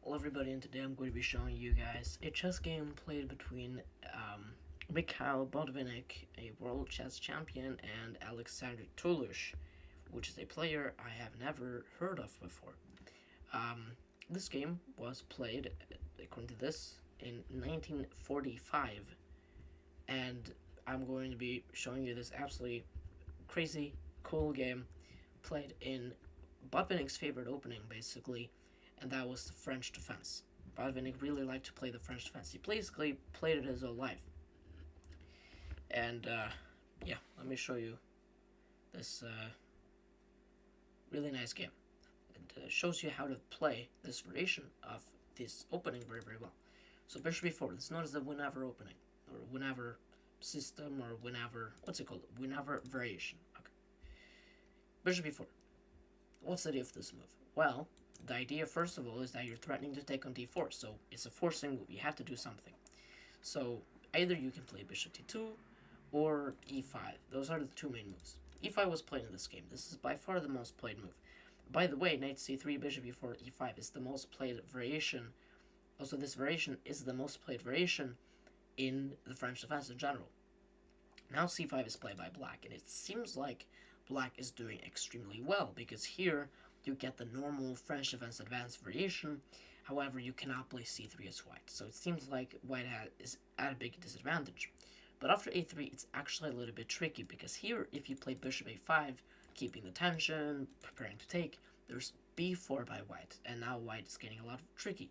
Hello everybody, and today I'm going to be showing you guys a chess game played between Mikhail BOTVINNIK, a world chess champion, and Alexander Toulouche, which is a player I have never heard of before. This game was played, according to this, in 1945, and I'm going to be showing you this absolutely crazy, cool game played in Botvinnik's favorite opening, basically, and that was the French defense. Botvinnik really liked to play the French defense. He basically played it his whole life. And yeah, let me show you this really nice game. It shows you how to play this variation of this opening very, very well. So bishop b4, this is known as the WINAWER opening, or WINAWER system, or WINAWER, what's it called? WINAWER variation. Okay. Bishop b4. What's the idea of this move? Well, the idea, first of all, is that you're threatening to take on d4, so it's a forcing move. You have to do something. So either you can play bishop d2 or e5. Those are the two main moves. e5 was played in this game. This is by far the most played move. By the way, knight c3, bishop e4, e5 is the most played variation. Also, this variation is the most played variation in the French defense in general. Now c5 is played by black, and it seems like black is doing extremely well, because here you get the normal French defense advanced variation. However, you cannot play c3 as white, so it seems like white is at a big disadvantage. But after a3, it's actually a little bit tricky, because here, if you play bishop a5, keeping the tension, preparing to take, there's b4 by white, and now white is getting a lot tricky.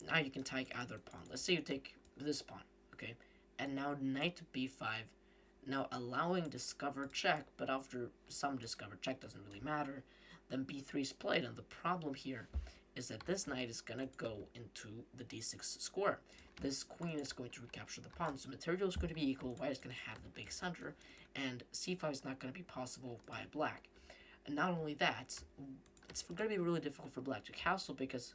Now you can take either pawn. Let's say you take this pawn, okay? And now knight b5, now allowing discover check, but after some discover check doesn't really matter, then b3 is played, and the problem here is that this knight is going to go into the d6 square. This queen is going to recapture the pawn, so material is going to be equal, white is going to have the big center, and c5 is not going to be possible by black. And not only that, it's going to be really difficult for black to castle, because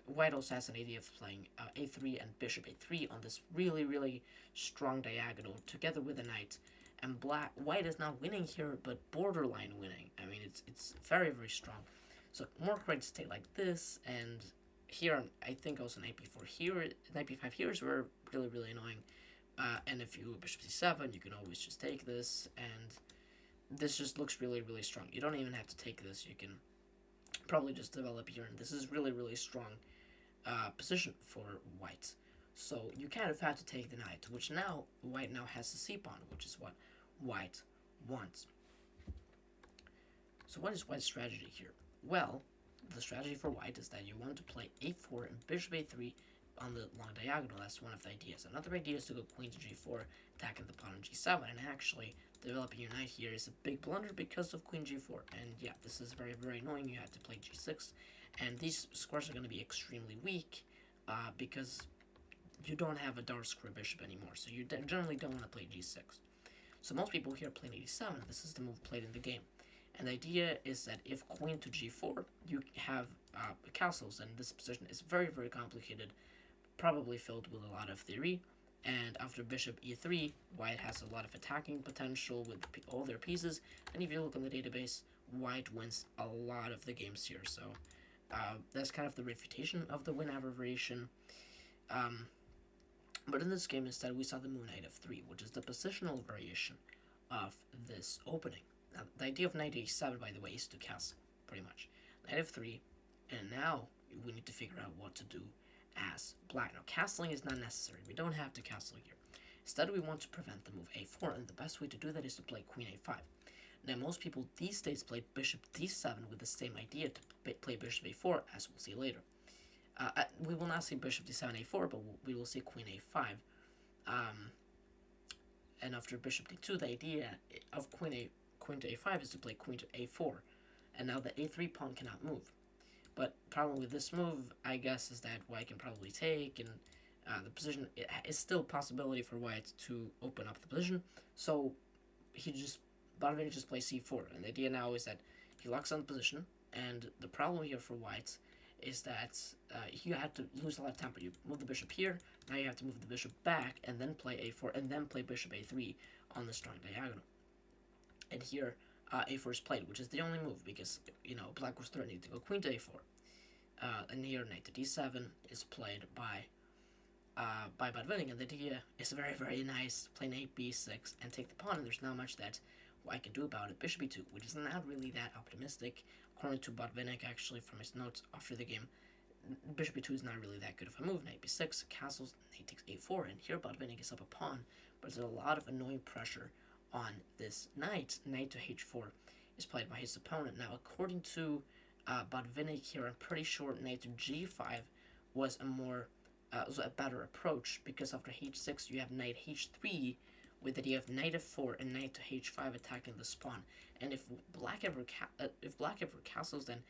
white also has an idea of playing a3 and bishop a3 on this really, really strong diagonal together with a knight. And white is not winning here, but borderline winning. I mean, it's very, very strong. So more correct to stay like this, and here I think also knight b4 here, knight b5 here is really, really annoying. And if you go bishop c7, you can always just take this, and this just looks really, really strong. You don't even have to take this. You can probably just develop here, and this is really, really strong position for white. So you kind of have to take the knight, which now white now has the c-pawn, which is what white wants. So what is white's strategy here? Well, the strategy for white is that you want to play a4 and bishop a3 on the long diagonal. That's one of the ideas. Another idea is to go queen to g4, attacking the pawn on g7, and actually developing your knight here is a big blunder because of queen g4. And yeah, this is very, very annoying. You have to play g6, and these squares are going to be extremely weak because you don't have a dark square bishop anymore, so you generally don't want to play g6. So most people here play 87. This is the move played in the game. And the idea is that if queen to g4, you have castles, and this position is very, very complicated, probably filled with a lot of theory. And after bishop e3, white has a lot of attacking potential with all their pieces. And if you look on the database, white wins a lot of the games here. So that's kind of the refutation of the WINAWER variation. But in this game, instead, we saw the move knight f3, which is the positional variation of this opening. Now, the idea of knight a7, by the way, is to castle, pretty much. Knight f3, and now we need to figure out what to do as black. Now, castling is not necessary. We don't have to castle here. Instead, we want to prevent the move a4, and the best way to do that is to play queen a5. Now, most people these days play bishop d7 with the same idea to play bishop a4, as we'll see later. We will not see bishop d7 a4, but we will see queen a5. And after bishop d2, the idea of queen to a5 is to play queen to a4. And now the a3 pawn cannot move. But problem with this move, I guess, is that white can probably take, and the position is still a possibility for white to open up the position. So Botvinnik just plays c4, and the idea now is that he locks on the position, and the problem here for white is that you have to lose a lot of tempo. You move the bishop here, now you have to move the bishop back, and then play a4, and then play bishop a3 on the strong diagonal. And here, a4 is played, which is the only move, because, black was threatening to go queen to a4. And here knight to d7 is played by BOTVINNIK, and the idea is very, very nice. Play knight b6 and take the pawn, and there's not much that I can do about it. Bishop e2, which is not really that optimistic, according to BOTVINNIK, actually, from his notes after the game. Bishop e2 is not really that good of a move. Knight b6, castles, knight takes a4, and here BOTVINNIK is up a pawn, but there's a lot of annoying pressure on this knight. Knight to h4 is played by his opponent. Now, according to BOTVINNIK here, I'm pretty sure knight to g5 was a better approach, because after h6 you have knight h3 with the idea of knight f4 and knight to h5 attacking the pawn. And if black ever castles, then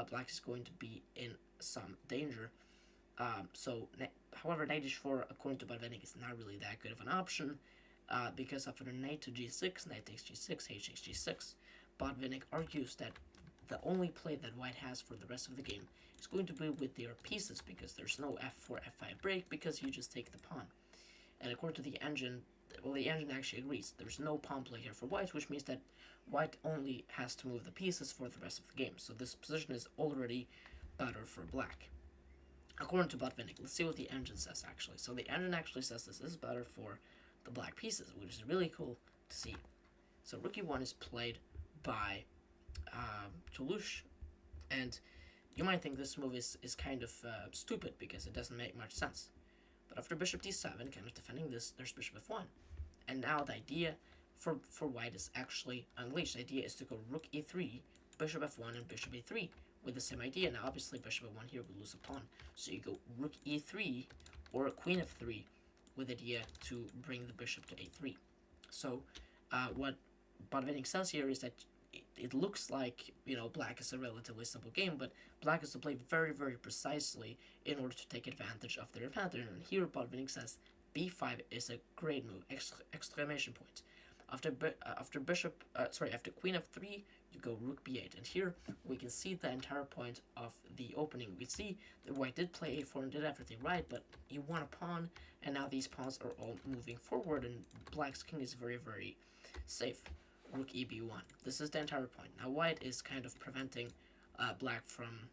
black is going to be in some danger. However, knight h4, according to BOTVINNIK, is not really that good of an option, because after the knight to g6, knight takes g6, h takes g6, BOTVINNIK argues that the only play that white has for the rest of the game is going to be with their pieces, because there's no f4, f5 break, because you just take the pawn. And according to the engine, well, the engine actually agrees. There's no pawn play here for white, which means that white only has to move the pieces for the rest of the game. So this position is already better for black, according to BOTVINNIK. Let's see what the engine says, actually. So the engine actually says this is better for the black pieces, which is really cool to see. So rook e1 is played by Toulouse, and you might think this move is kind of stupid, because it doesn't make much sense. But after bishop d7, kind of defending this, there's bishop f1. And now the idea for white is actually unleashed. The idea is to go rook e3, bishop f1, and bishop e3 with the same idea. Now, obviously, bishop f1 here would lose a pawn. So you go rook e3 or queen f3 with the idea to bring the bishop to a3. So what BOTVINNIK says here is that it looks like, black is a relatively simple game, but black has to play very, very precisely in order to take advantage of their pattern. And here BOTVINNIK says b5 is a great move! Exclamation point. After queen f3, you go rook b8, and here we can see the entire point of the opening. We see that white did play a4 and did everything right, but he won a pawn, and now these pawns are all moving forward, and black's king is very, very safe. Rook eb1. This is the entire point. Now white is kind of preventing black from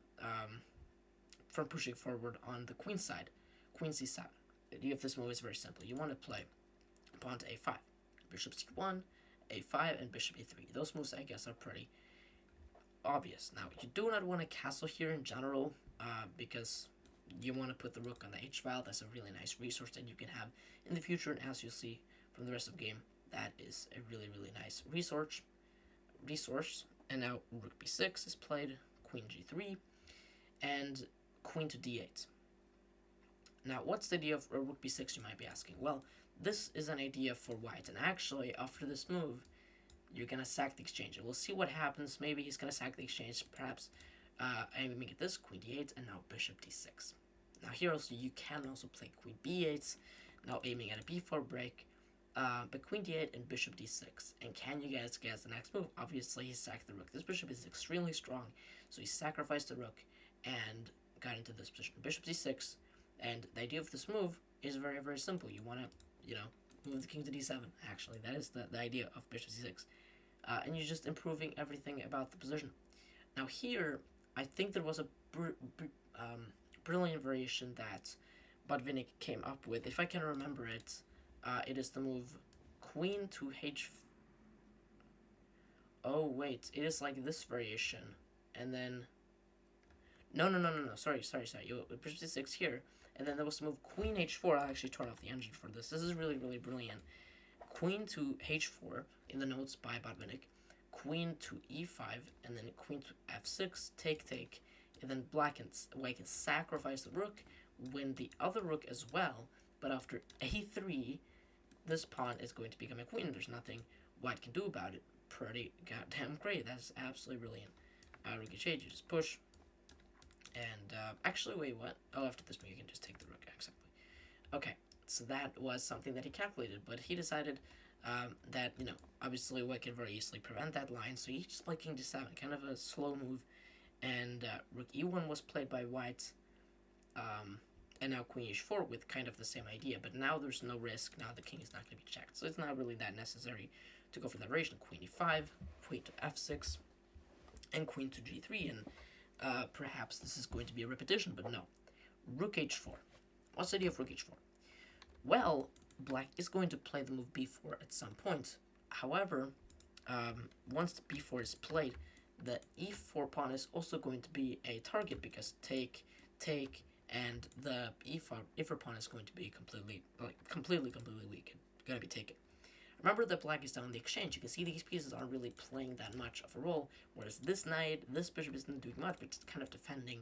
pushing forward on the queen side. Queen c7. The idea of this move is very simple. You want to play pawn to a5, bishop c1, a5, and bishop e3. Those moves, I guess, are pretty obvious. Now, you do not want to castle here in general, because you want to put the rook on the h-file. That's a really nice resource that you can have in the future, and as you'll see from the rest of the game, that is a really, really nice resource. And now rook b6 is played, queen g3, and queen to d8. Now, what's the idea of rook b6, you might be asking? Well, this is an idea for white, and actually, after this move, you're going to sack the exchange. And we'll see what happens. Maybe he's going to sack the exchange, perhaps aiming at this, queen d8, and now bishop d6. Now, here also, you can also play queen b8, now aiming at a b4 break, but queen d8 and bishop d6. And can you guys guess the next move? Obviously, he sacked the rook. This bishop is extremely strong, so he sacrificed the rook and got into this position. Bishop d6, and the idea of this move is very, very simple. You want to, move the king to d7, actually. That is the idea of bishop c6. And you're just improving everything about the position. Now here, I think there was a brilliant variation that BOTVINNIK came up with. If I can remember it, it is the move queen to h... Oh, wait. It is like this variation. And then... No. Sorry. Bishop c6 here. And then there was the move queen h4. I'll actually turn off the engine for this. This is really, really brilliant. Queen to h4 in the notes by BOTVINNIK. Queen to e5. And then queen to f6. Take. And then white can sacrifice the rook, win the other rook as well. But after a3, this pawn is going to become a queen. There's nothing white can do about it. Pretty goddamn great. That's absolutely brilliant. Rook h8, you just push. And, actually, wait, what? Oh, after this move, you can just take the rook, exactly. Okay, so that was something that he calculated, but he decided that, obviously white can very easily prevent that line, so he just played king d7, kind of a slow move, and rook e1 was played by white, and now queen h4 with kind of the same idea, but now there's no risk. Now the king is not going to be checked, so it's not really that necessary to go for that variation. Queen e5, queen to f6, and queen to g3, and perhaps this is going to be a repetition, but no. Rook h4. What's the idea of rook h4? Well, black is going to play the move b4 at some point. However, once the b4 is played, the e4 pawn is also going to be a target because take, and the e4 pawn is going to be completely weak. It's going to be taken. Remember that black is down in the exchange. You can see these pieces aren't really playing that much of a role, whereas this knight, this bishop isn't doing much, but it's kind of defending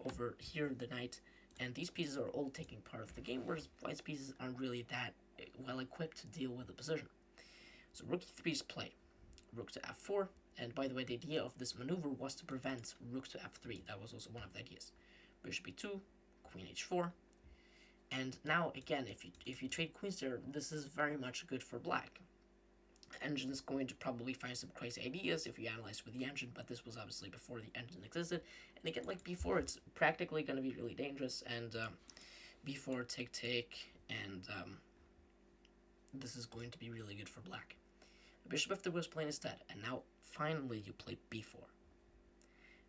over here the knight, and these pieces are all taking part of the game, whereas white's pieces aren't really that well equipped to deal with the position. So rook e3 is played, rook to f4, and by the way, the idea of this maneuver was to prevent rook to f3. That was also one of the ideas. Bishop e2, queen h4, and now again, if you trade queens there, this is very much good for black. Engine is going to probably find some crazy ideas if you analyze with the engine, but this was obviously before the engine existed. And again, like b4, it's practically going to be really dangerous, and b4 take, and this is going to be really good for black. Bishop f3 was played instead, and now finally you play b4.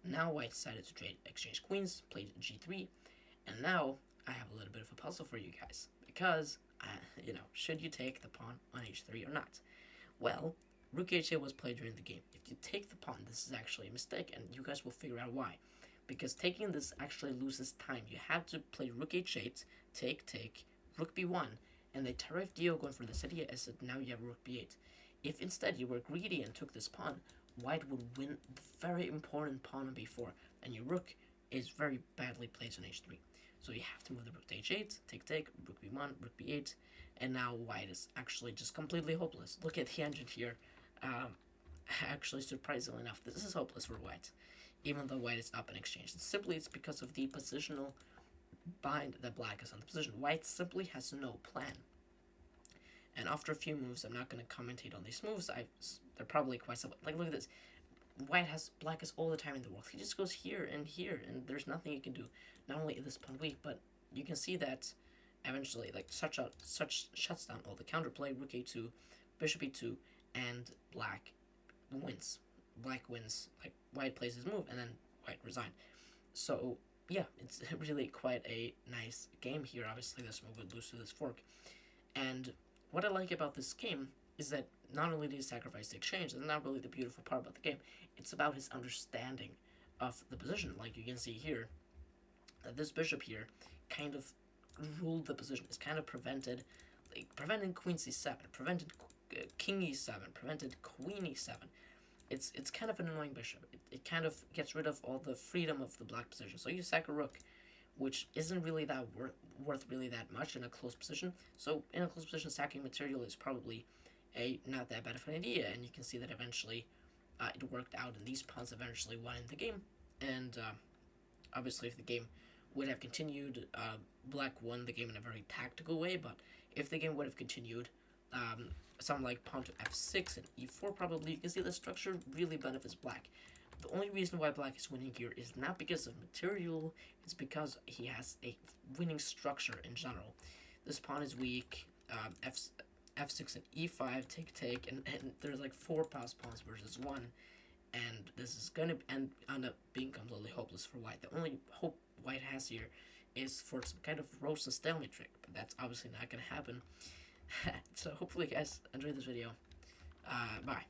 Now white decided to trade exchange queens, played g3, and now I have a little bit of a puzzle for you guys, because, should you take the pawn on h3 or not? Well, rook h8 was played during the game. If you take the pawn, this is actually a mistake, and you guys will figure out why. Because taking this actually loses time. You have to play rook h8, take, rook b1, and the Tarif Dio going for this idea is that now you have rook b8. If instead you were greedy and took this pawn, white would win the very important pawn on b4, and your rook is very badly placed on h3. So you have to move the rook to h8, take, rook b1, rook b8, and now white is actually just completely hopeless. Look at the engine here. Actually, surprisingly enough, this is hopeless for white, even though white is up in exchange. It's because of the positional bind that black is on the position. White simply has no plan. And after a few moves, I'm not going to commentate on these moves. They're probably quite simple. Like, look at this. Black is all the time in the world. He just goes here, and there's nothing you can do. Not only is this pawn weak, but you can see that eventually, like, such shuts down all the counterplay. Rook a2, bishop e2, and black wins. Black wins. Like, white plays his move, and then white resign. So yeah, it's really quite a nice game here. Obviously, this move would lose to this fork, and what I like about this game is that not only did he sacrifice the exchange, that's not really the beautiful part about the game, it's about his understanding of the position. Like you can see here, this bishop here kind of ruled the position. It's kind of preventing queen c7, prevented king e7, prevented queen e7. It's kind of an annoying bishop. It kind of gets rid of all the freedom of the black position. So you sack a rook, which isn't really that worth really that much in a close position. So in a close position, sacking material is probably not that bad of an idea, and you can see that eventually it worked out, and these pawns eventually won in the game. And obviously, if the game would have continued, black won the game in a very tactical way, but if the game would have continued, something like pawn to f6 and e4 probably, you can see the structure really benefits black. The only reason why black is winning here is not because of material, it's because he has a winning structure in general. This pawn is weak, f6 and e5, take, and there's like 4 passed pawns versus 1, and this is going to end up being completely hopeless for white. The only hope white has here is for some kind of roast and stalemate trick, but that's obviously not going to happen. So hopefully you guys enjoyed this video. Bye.